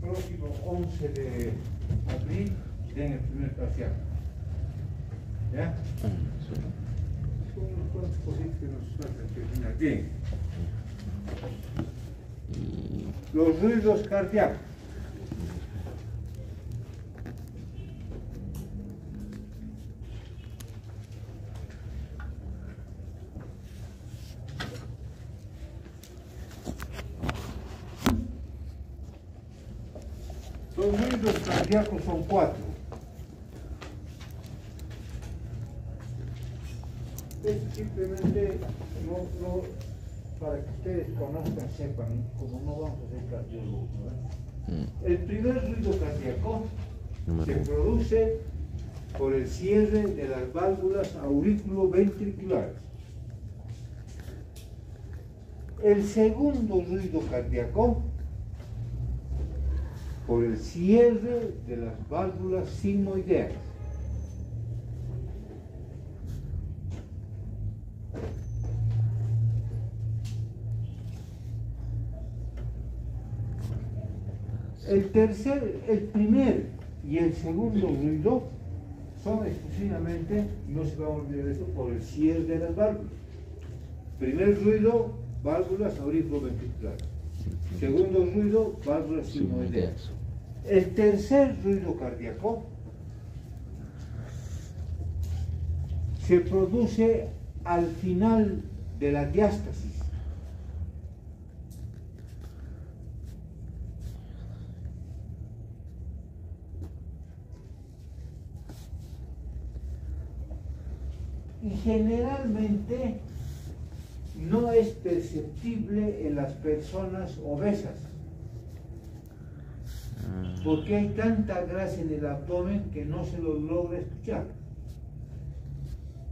próximo 11 de abril den el primer parcial. ¿Ya? Son unos cuantos cositas que nos faltan terminar. Bien. Los ruidos cardíacos. Los ruidos cardíacos son 4. Es simplemente no, para que ustedes conozcan, sepan, como no vamos a ser cardiólogos, ¿no? El primer ruido cardíaco se produce por el cierre de las válvulas auriculoventriculares. El segundo ruido cardíaco por el cierre de las válvulas sigmoideas. El primer y el segundo ruido son exclusivamente, no se va a olvidar esto, por el cierre de las válvulas. Primer ruido, válvulas auriculoventriculares. Segundo ruido, válvulas sigmoideas. El tercer ruido cardíaco se produce al final de la diástasis. Y generalmente no es perceptible en las personas obesas, porque hay tanta grasa en el abdomen que no se lo logra escuchar.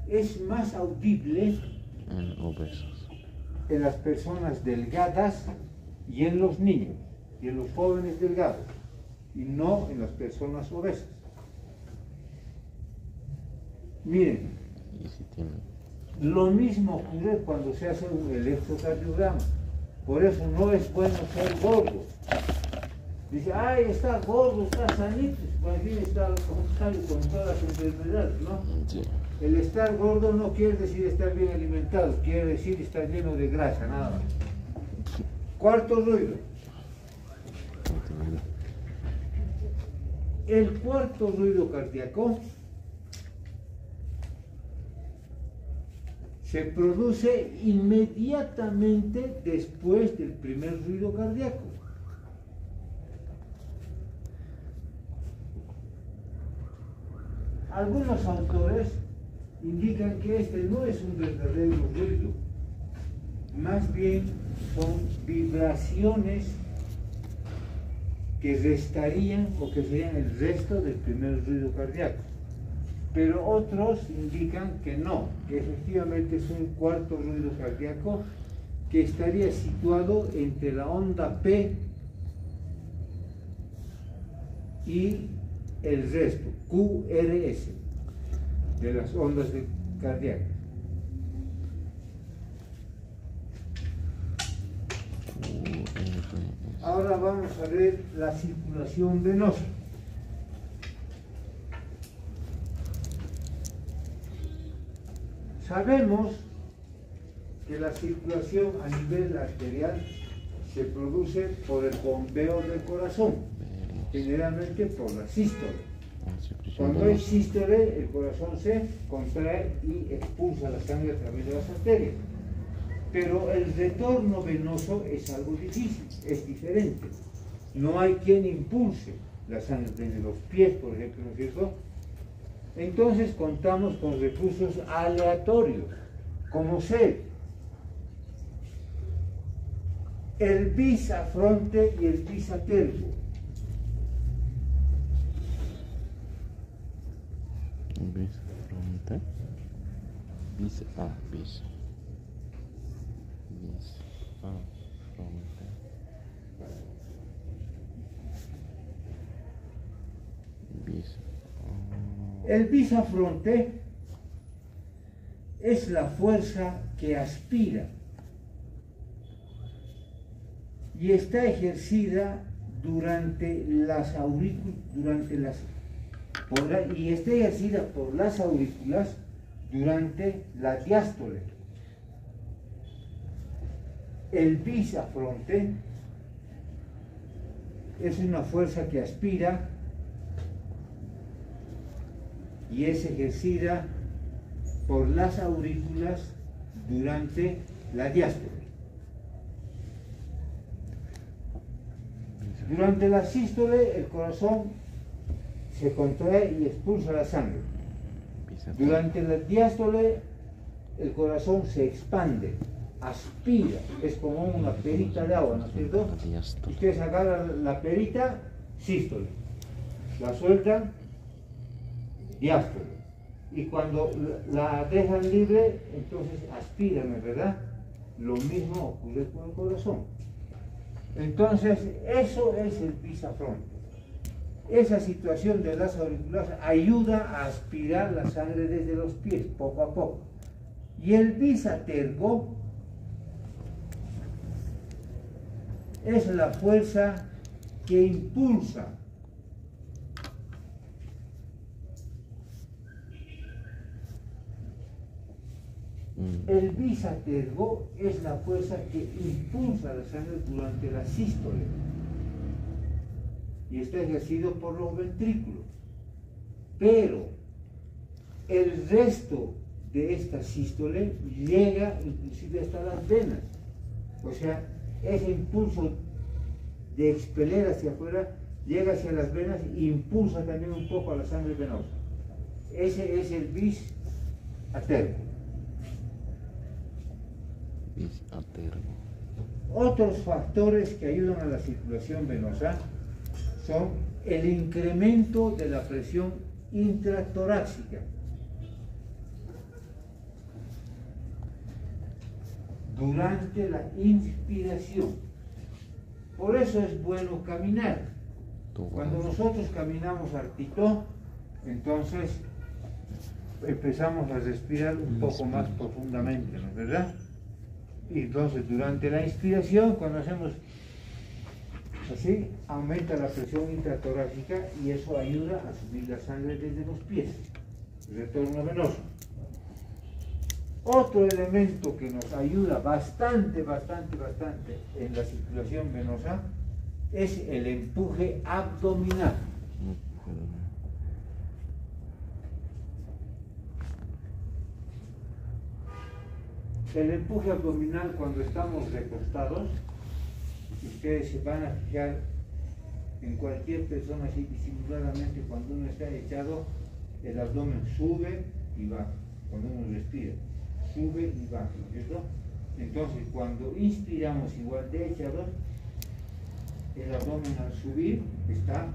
Es más audible en las personas delgadas y en los niños y en los jóvenes delgados, y no en las personas obesas. Miren, lo mismo ocurre cuando se hace un electrocardiograma. Por eso no es bueno ser gordo. Dice, ay, está gordo, está sanito, por fin está con todas las enfermedades, ¿no? Sí. El estar gordo no quiere decir estar bien alimentado, quiere decir estar lleno de grasa, nada más. Cuarto ruido. El cuarto ruido cardíaco se produce inmediatamente después del primer ruido cardíaco. Algunos autores indican que este no es un verdadero ruido, más bien son vibraciones que restarían o que serían el resto del primer ruido cardíaco. Pero otros indican que no, que efectivamente es un cuarto ruido cardíaco que estaría situado entre la onda P y el resto, QRS, de las ondas cardíacas. Ahora vamos a ver la circulación venosa. Sabemos que la circulación a nivel arterial se produce por el bombeo del corazón, generalmente por la sístole. Cuando hay sístole, el corazón se contrae y expulsa la sangre a través de las arterias. Pero el retorno venoso es algo difícil, es diferente. No hay quien impulse la sangre desde los pies, por ejemplo, ¿no es cierto? Entonces contamos con recursos aleatorios, como ser el bis afronte y el bis atergo. Bis afronte, bis afronte, bis. El bis afronte es la fuerza que aspira y está ejercida durante las aurículas, y está ejercida por las aurículas durante la diástole. El bis afronte es una fuerza que aspira y es ejercida por las aurículas durante la diástole. Durante la sístole el corazón se contrae y expulsa la sangre. Durante la diástole el corazón se expande, aspira, es como una perita de agua, ¿no es cierto? Ustedes agarran la perita, sístole, la sueltan, diástole, y cuando la dejan libre, entonces aspiran, ¿verdad? Lo mismo ocurre con el corazón. Entonces, eso es el bis afronte. Esa situación de las auriculares ayuda a aspirar la sangre desde los pies, poco a poco. Y el bis atergo es la fuerza que impulsa el bis atergo es la fuerza que impulsa la sangre durante la sístole y está ejercido por los ventrículos, pero el resto de esta sístole llega inclusive hasta las venas, o sea, ese impulso de expeler hacia afuera llega hacia las venas e impulsa también un poco a la sangre venosa. Ese es el bis atergo. Otros factores que ayudan a la circulación venosa son el incremento de la presión intratorácica durante la inspiración. Por eso es bueno caminar. Cuando nosotros caminamos hartito, entonces empezamos a respirar un poco más profundamente, ¿no es verdad? Y entonces durante la inspiración, cuando hacemos así, aumenta la presión intratorácica y eso ayuda a subir la sangre desde los pies, el retorno venoso. Otro elemento que nos ayuda bastante en la circulación venosa es el empuje abdominal. El empuje abdominal cuando estamos recostados, ustedes se van a fijar en cualquier persona así disimuladamente, cuando uno está echado, el abdomen sube y baja, cuando uno respira, sube y baja, ¿cierto? Entonces cuando inspiramos igual de echados, el abdomen al subir está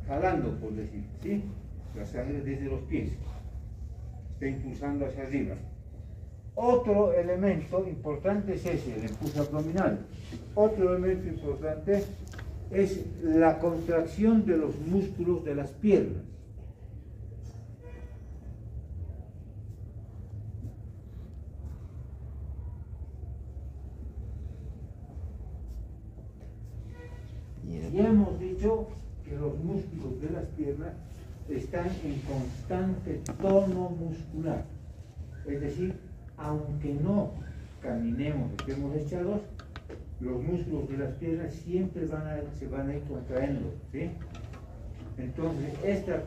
jalando, por decir, ¿sí? La sangre desde los pies, está impulsando hacia arriba. Otro elemento importante es ese, el empuje abdominal. Otro elemento importante es la contracción de los músculos de las piernas. Ya hemos dicho que los músculos de las piernas están en constante tono muscular, es decir, aunque no caminemos, estemos echados, los músculos de las piernas siempre se van a ir contrayendo, ¿sí? Entonces, esta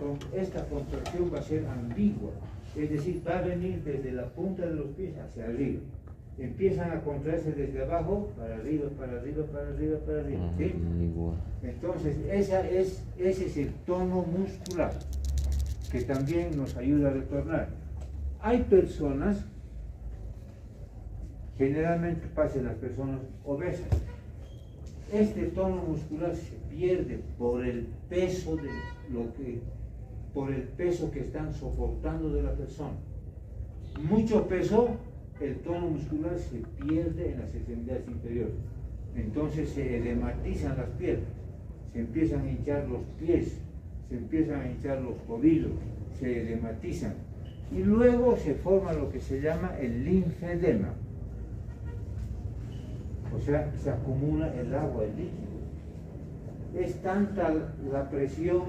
contracción va a ser ambigua, es decir, va a venir desde la punta de los pies hacia arriba. Empiezan a contraerse desde abajo, para arriba, para arriba, para arriba, para arriba, ¿sí? Entonces, ese es el tono muscular, que también nos ayuda a retornar. Hay personas, generalmente pasa en las personas obesas, este tono muscular se pierde por el peso que están soportando de la persona. Mucho peso, el tono muscular se pierde en las extremidades inferiores. Entonces se edematizan las piernas, se empiezan a hinchar los pies, se empiezan a hinchar los tobillos, se edematizan. Y luego se forma lo que se llama el linfedema. O sea, se acumula el agua, el líquido. es tanta la presión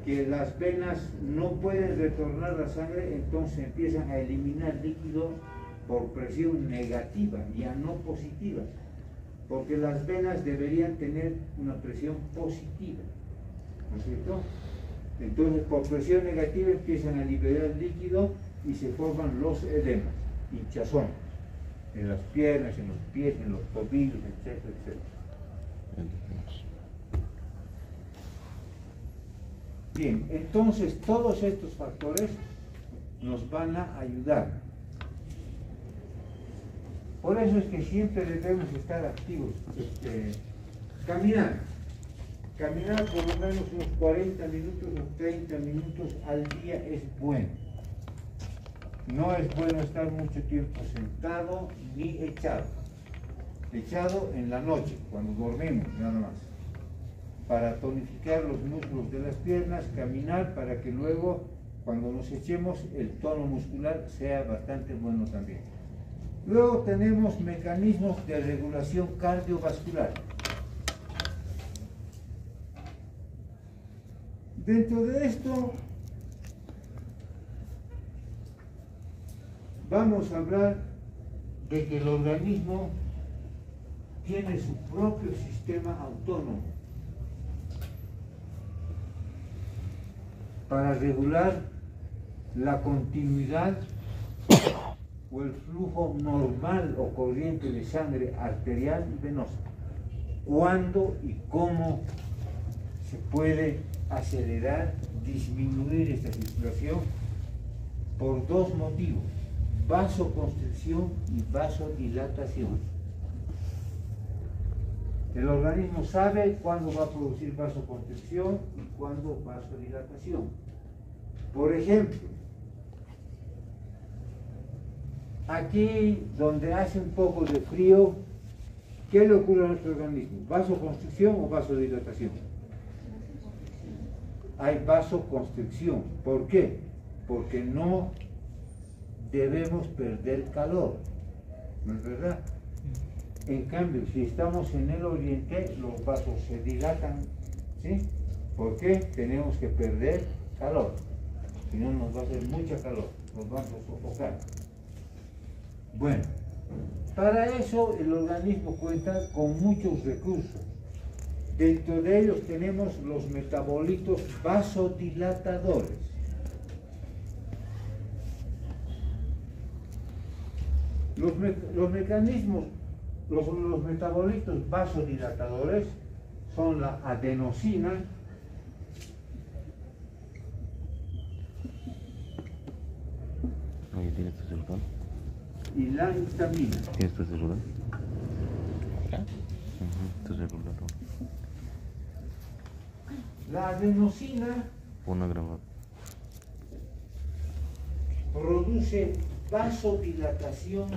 que las venas no pueden retornar la sangre, entonces empiezan a eliminar líquido por presión negativa, ya no positiva, porque las venas deberían tener una presión positiva, ¿no es cierto? Entonces por presión negativa empiezan a liberar líquido y se forman los edemas, hinchazón, en las piernas, en los pies, en los tobillos, etcétera, etcétera. Bien, entonces todos estos factores nos van a ayudar. Por eso es que siempre debemos estar activos. Caminar por lo menos unos 40 minutos o 30 minutos al día es bueno. No es bueno estar mucho tiempo sentado ni echado. Echado en la noche, cuando dormimos nada más. Para tonificar los músculos de las piernas, caminar para que luego, cuando nos echemos, el tono muscular sea bastante bueno también. Luego tenemos mecanismos de regulación cardiovascular. Dentro de esto vamos a hablar de que el organismo tiene su propio sistema autónomo para regular la continuidad o el flujo normal o corriente de sangre arterial y venosa. ¿Cuándo y cómo se puede acelerar, disminuir esta circulación? Por dos motivos: vasoconstricción y vasodilatación. El organismo sabe cuándo va a producir vasoconstricción y cuándo vasodilatación. Por ejemplo, aquí donde hace un poco de frío, ¿qué le ocurre a nuestro organismo? ¿Vasoconstricción o vasodilatación? Hay vasoconstricción. ¿Por qué? Porque no debemos perder calor, ¿no es verdad? En cambio, si estamos en el oriente, los vasos se dilatan, ¿sí? ¿Por qué? Tenemos que perder calor, si no nos va a hacer mucha calor, nos vamos a sofocar. Bueno, para eso el organismo cuenta con muchos recursos. Dentro de ellos tenemos los metabolitos vasodilatadores. Los mecanismos, los metabolitos vasodilatadores son la adenosina, ¿Tienes tu celular? y la histamina. ¿Tienes tu celular? Tu celular. La adenosina Una grabada. produce vasodilatación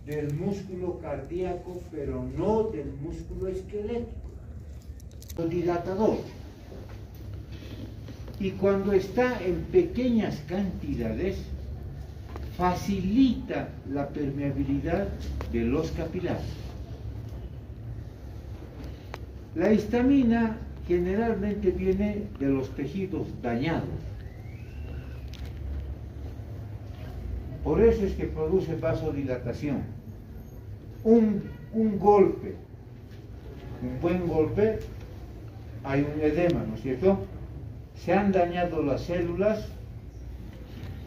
del músculo cardíaco, pero no del músculo esquelético. Dilatador. Y cuando está en pequeñas cantidades, facilita la permeabilidad de los capilares. La histamina generalmente viene de los tejidos dañados. Por eso es que produce vasodilatación. Un golpe, un buen golpe, hay un edema, ¿no es cierto? Se han dañado las células,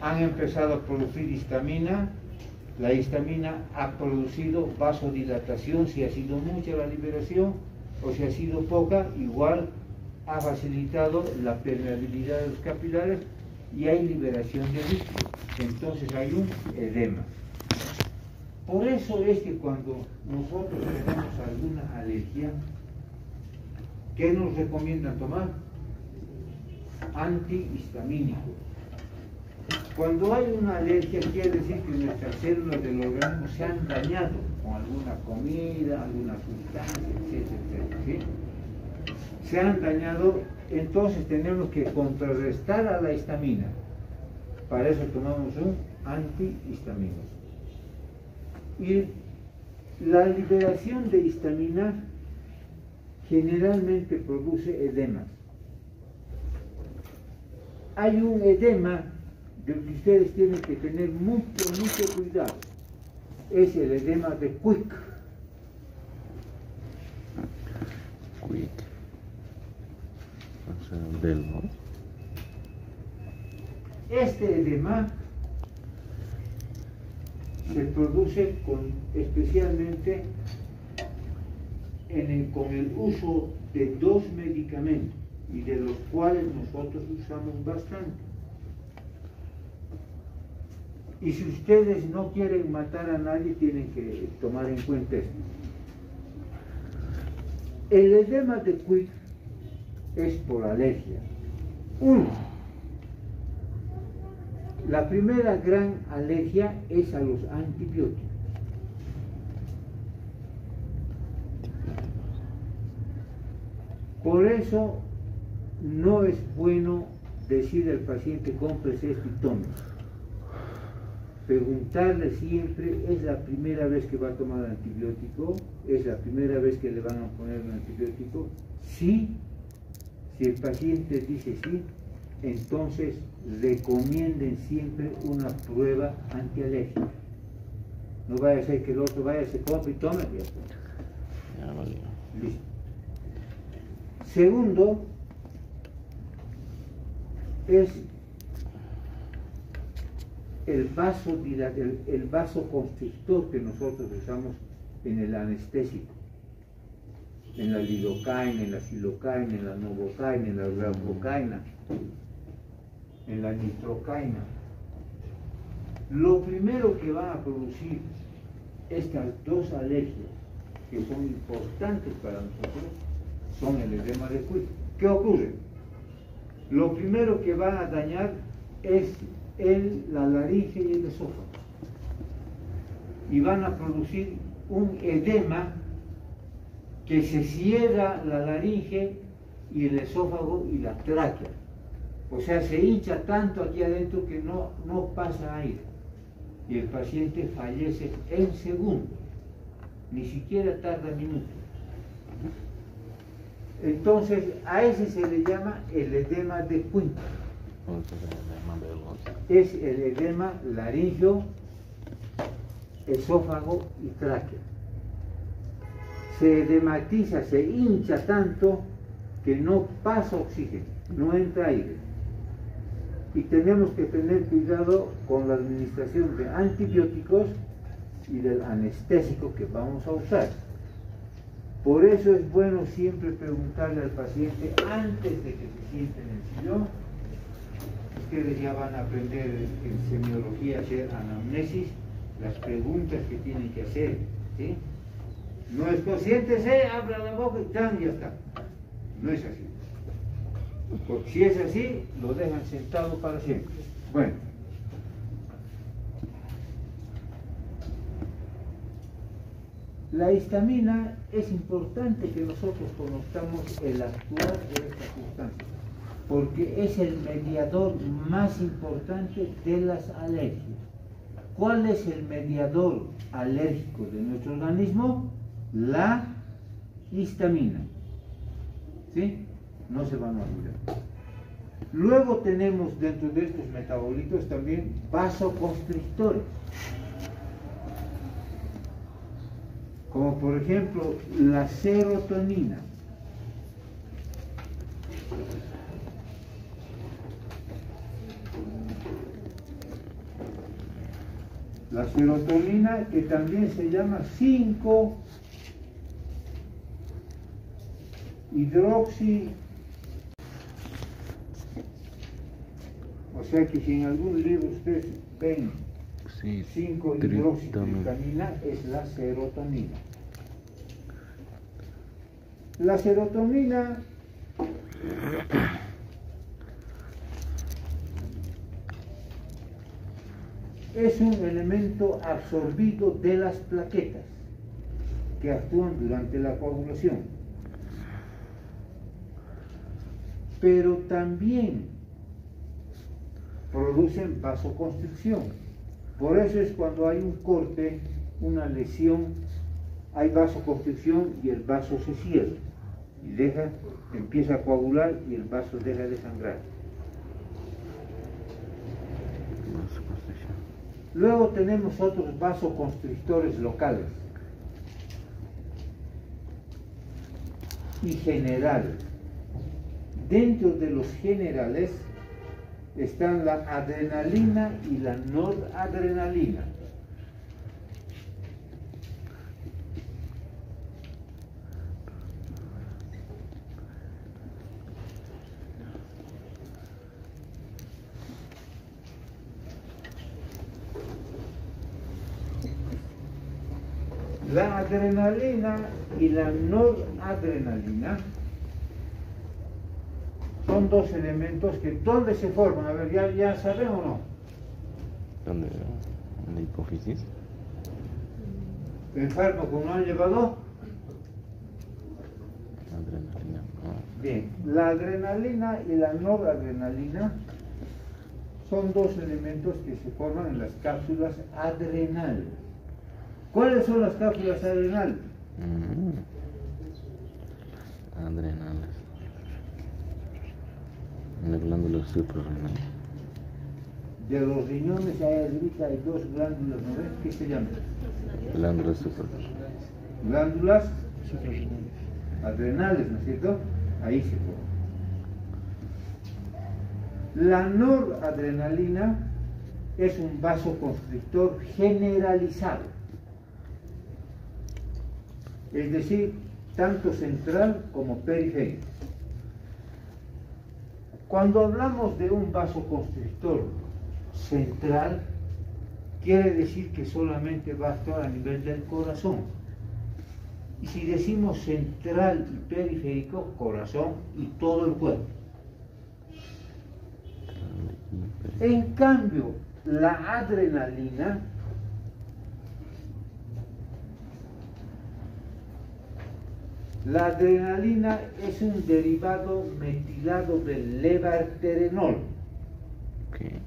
han empezado a producir histamina, la histamina ha producido vasodilatación, si ha sido mucha la liberación o si ha sido poca, igual ha facilitado la permeabilidad de los capilares y hay liberación de líquido, entonces hay un edema. Por eso es que cuando nosotros tenemos alguna alergia, ¿qué nos recomiendan tomar? Antihistamínicos. Cuando hay una alergia, quiere decir que nuestras células del organismo se han dañado con alguna comida, alguna sustancia, etcétera, ¿sí? Se han dañado, entonces tenemos que contrarrestar a la histamina. Para eso tomamos un antihistamínico. Y La liberación de histamina generalmente produce edemas. Hay un edema del que ustedes tienen que tener mucho cuidado. Es el edema de Quick. Quick. O sea, Bell, ¿no? Este edema se produce especialmente con el uso de dos medicamentos, y de los cuales nosotros usamos bastante. Y si ustedes no quieren matar a nadie, tienen que tomar en cuenta esto. El edema de Quick es por alergia. La primera gran alergia es a los antibióticos. Por eso no es bueno decir al paciente cómprese esto y tome. Preguntarle siempre, ¿es la primera vez que va a tomar antibiótico? ¿Es la primera vez que le van a poner un antibiótico? Sí. Si el paciente dice sí, entonces recomienden siempre una prueba antialérgica. No vaya a ser que el otro vaya, se compre y tome. Ya valió. Listo. Segundo, es el vasoconstrictor que nosotros usamos en el anestésico, en la lidocaína, en la silocaína, en la novocaína, en la raucocaína, en la nitrocaína. Lo primero que van a producir estas dos alergias, que son importantes para nosotros, son el edema de Quick. ¿Qué ocurre? Lo primero que van a dañar es la laringe y el esófago, y van a producir un edema que se cierra la laringe y el esófago y la tráquea. O sea, se hincha tanto aquí adentro que no pasa aire, y el paciente fallece en segundos, ni siquiera tarda minutos. Entonces, a ese se le llama el edema de Quick. Es el edema laringio, esófago y tráquea. Se edematiza, se hincha tanto que no pasa oxígeno, no entra aire. Y tenemos que tener cuidado con la administración de antibióticos y del anestésico que vamos a usar. Por eso es bueno siempre preguntarle al paciente antes de que se siente en el sillón. Ustedes ya van a aprender en semiología a hacer anamnesis, las preguntas que tienen que hacer, ¿sí? No es siéntese, abra la boca y ya está. No es así. Porque si es así, lo dejan sentado para siempre. Bueno. La histamina, es importante que nosotros conozcamos el actuar de esta sustancia, porque es el mediador más importante de las alergias. ¿Cuál es el mediador alérgico de nuestro organismo? La histamina. ¿Sí? No se van a olvidar. Luego tenemos dentro de estos metabolitos también vasoconstrictores, como por ejemplo la serotonina. La serotonina, que también se llama 5-hidroxi. O sea que si en algún libro ustedes ven 5-hidroxitriptamina, es la serotonina. La serotonina es un elemento absorbido de las plaquetas que actúan durante la coagulación, pero también producen vasoconstricción. Por eso es cuando hay un corte, una lesión hay vasoconstricción y el vaso se cierra y empieza a coagular y el vaso deja de sangrar. Luego tenemos otros vasoconstrictores locales y generales. Dentro de los generales están la adrenalina y la noradrenalina. La adrenalina y la noradrenalina son dos elementos que ¿dónde se forman? A ver, ¿ya saben o no? ¿Dónde? ¿En la hipófisis? ¿Enfermo como lo han llevado? Adrenalina. Bien, la adrenalina y la noradrenalina son dos elementos que se forman en las cápsulas adrenales. ¿Cuáles son las cápsulas adrenales? Adrenales. En la glándula suprarrenal. De los riñones ahí arriba hay dos glándulas, ¿no ves? ¿Qué se llaman? Glándulas suprarrenales. Glándulas adrenales, ¿no es cierto? Ahí se forman. La noradrenalina es un vasoconstrictor generalizado. Es decir, tanto central como periférico. Cuando hablamos de un vasoconstrictor central, quiere decir que solamente va a actuar a nivel del corazón. Y si decimos central y periférico, corazón y todo el cuerpo. En cambio, la adrenalina es un derivado metilado del levaterenol. Okay.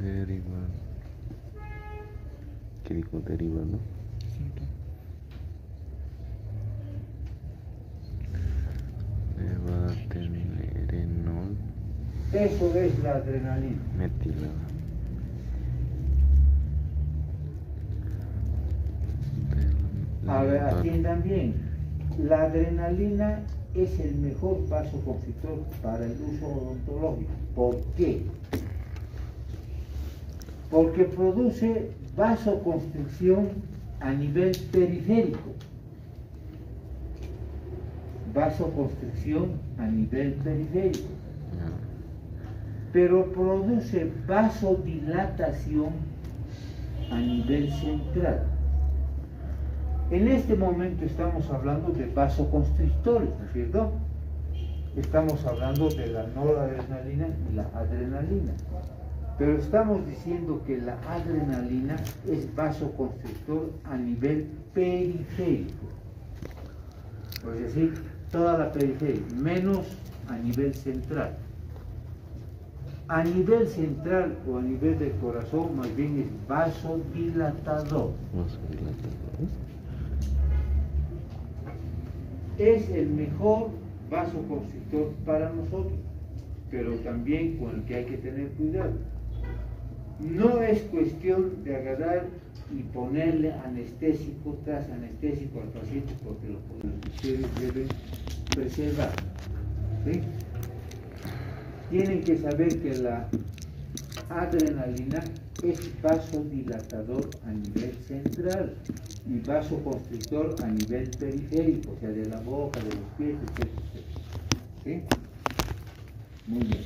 Derivado. ¿Qué dijo derivado? Levaterenol. Eso es la adrenalina. Metilada. A ver, atiendan bien. La adrenalina es el mejor vasoconstrictor para el uso odontológico. ¿Por qué? Porque produce vasoconstricción a nivel periférico. Vasoconstricción a nivel periférico. Pero produce vasodilatación a nivel central. En este momento estamos hablando de vasoconstrictores, ¿no es cierto? Estamos hablando de la noradrenalina y la adrenalina. Pero estamos diciendo que la adrenalina es vasoconstrictor a nivel periférico. Es decir, toda la periferia, menos a nivel central. A nivel central o a nivel del corazón, más bien es vasodilatador. Es el mejor vasoconstrictor para nosotros, pero también con el que hay que tener cuidado. No es cuestión de agarrar y ponerle anestésico tras anestésico al paciente, porque ustedes deben preservar. ¿Sí? Tienen que saber que la adrenalina es vasodilatador a nivel central y vasoconstrictor a nivel periférico, o sea, de la boca, de los pies, etc. ¿Sí? Muy bien.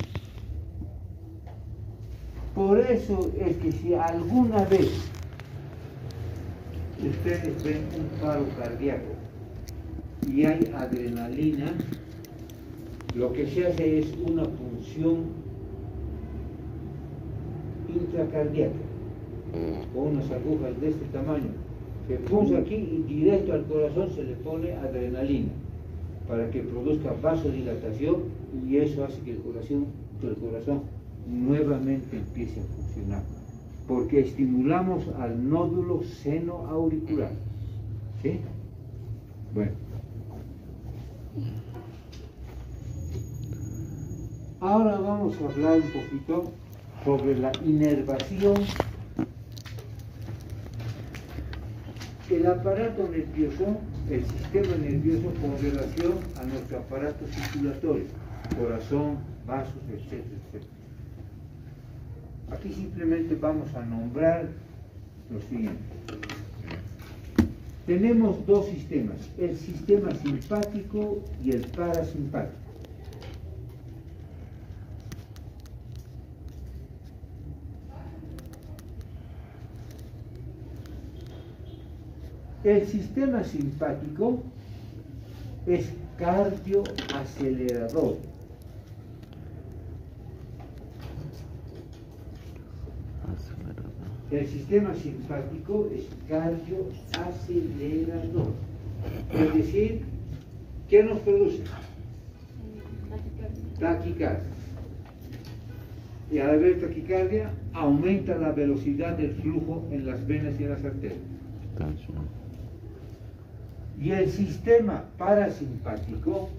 Por eso es que si alguna vez ustedes ven un paro cardíaco y hay adrenalina, lo que se hace es una punción intracardíaca con unas agujas de este tamaño. Se punza aquí y directo al corazón se le pone adrenalina para que produzca vasodilatación y eso hace que el corazón nuevamente empiece a funcionar, porque estimulamos al nódulo seno auricular. ¿Sí? Bueno. Ahora vamos a hablar un poquito sobre la inervación. El aparato nervioso, el sistema nervioso con relación a nuestro aparato circulatorio, corazón, vasos, etcétera, etcétera. Aquí simplemente vamos a nombrar lo siguiente. Tenemos dos sistemas, el sistema simpático y el parasimpático. El sistema simpático es cardioacelerador. El sistema simpático es cardioacelerador. Es decir, ¿qué nos produce? Taquicardia. Y al haber taquicardia, aumenta la velocidad del flujo en las venas y en las arterias. Y el sistema parasimpático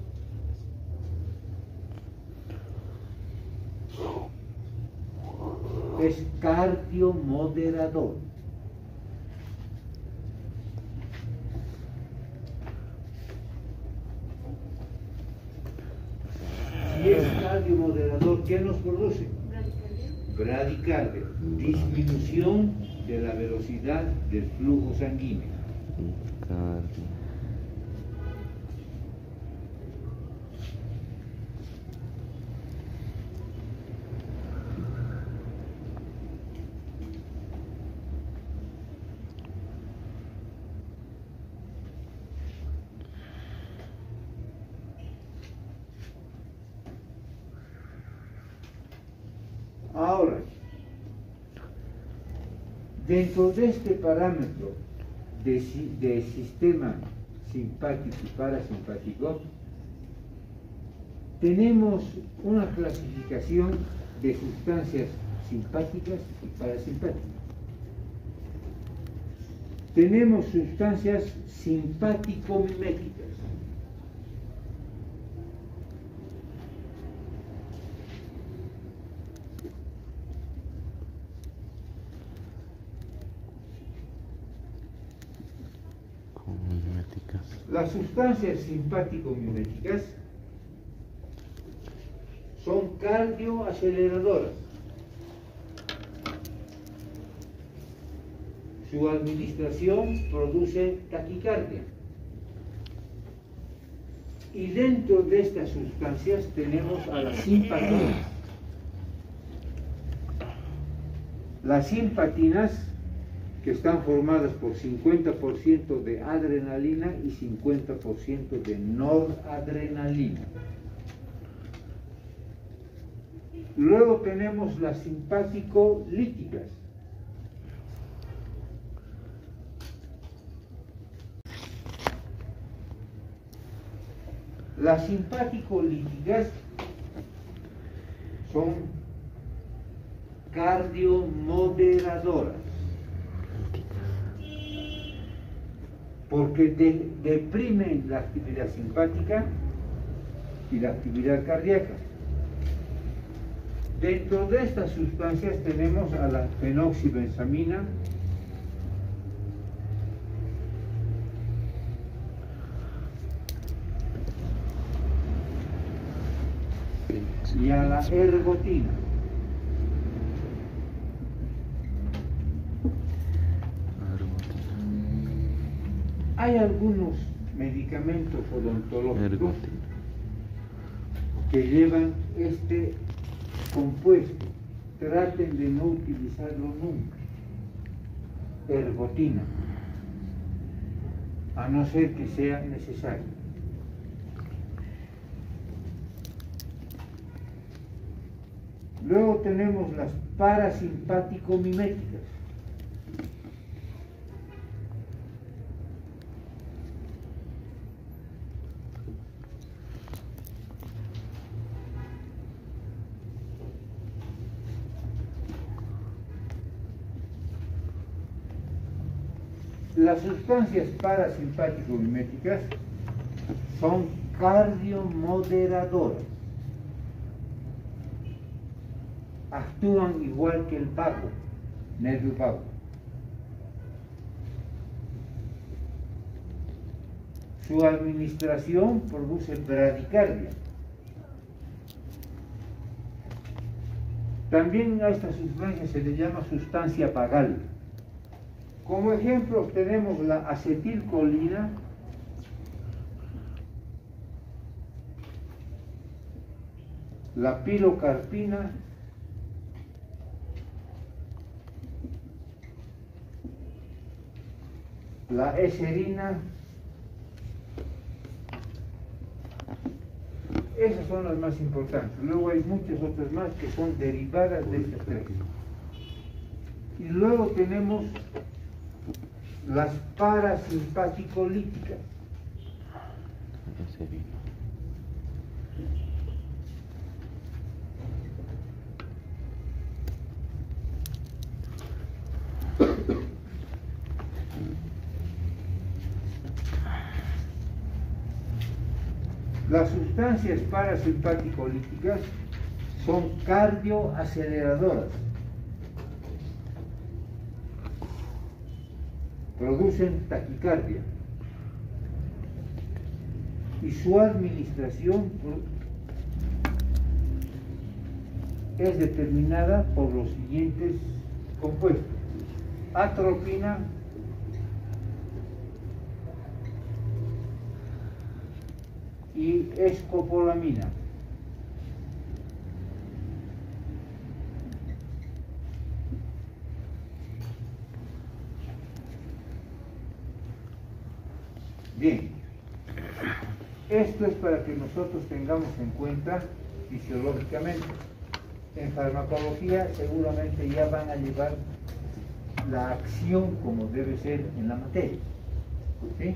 es cardiomoderador. Si es cardiomoderador, ¿qué nos produce? Bradicardia, disminución de la velocidad del flujo sanguíneo. Ahora, dentro de este parámetro de sistema simpático y parasimpático, tenemos una clasificación de sustancias simpáticas y parasimpáticas. Tenemos sustancias simpático-miméticas. Las sustancias simpático-miméticas son cardioaceleradoras. Su administración produce taquicardia. Y dentro de estas sustancias tenemos a las simpatinas. Las simpatinas, que están formadas por 50% de adrenalina y 50% de noradrenalina. Luego tenemos las simpático-líticas. Las simpático-líticas son cardiomoderadoras, porque deprimen la actividad simpática y la actividad cardíaca. Dentro de estas sustancias tenemos a la fenoxibensamina, y a la ergotina. Hay algunos medicamentos odontológicos que llevan este compuesto. Traten de no utilizarlo nunca. Ergotina, a no ser que sea necesario. Luego tenemos las parasimpático-miméticas. Las sustancias parasimpático-miméticas son cardiomoderadoras. Actúan igual que el vago, nervio vago. Su administración produce bradicardia. También a esta sustancia se le llama sustancia vagal. Como ejemplo tenemos la acetilcolina, la pilocarpina, la eserina. Esas son las más importantes. Luego hay muchas otras más que son derivadas de estas tres. Y luego tenemos las parasimpaticolíticas. Las sustancias parasimpaticolíticas son cardioaceleradoras. Producen taquicardia. Y su administración es determinada por los siguientes compuestos: atropina, y escopolamina. Bien, esto es para que nosotros tengamos en cuenta fisiológicamente. En farmacología seguramente ya van a llevar la acción como debe ser en la materia. ¿Sí?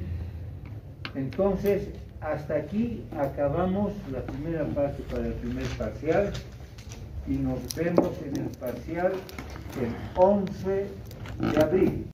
Entonces, hasta aquí acabamos la primera parte para el primer parcial y nos vemos en el parcial el 11 de abril.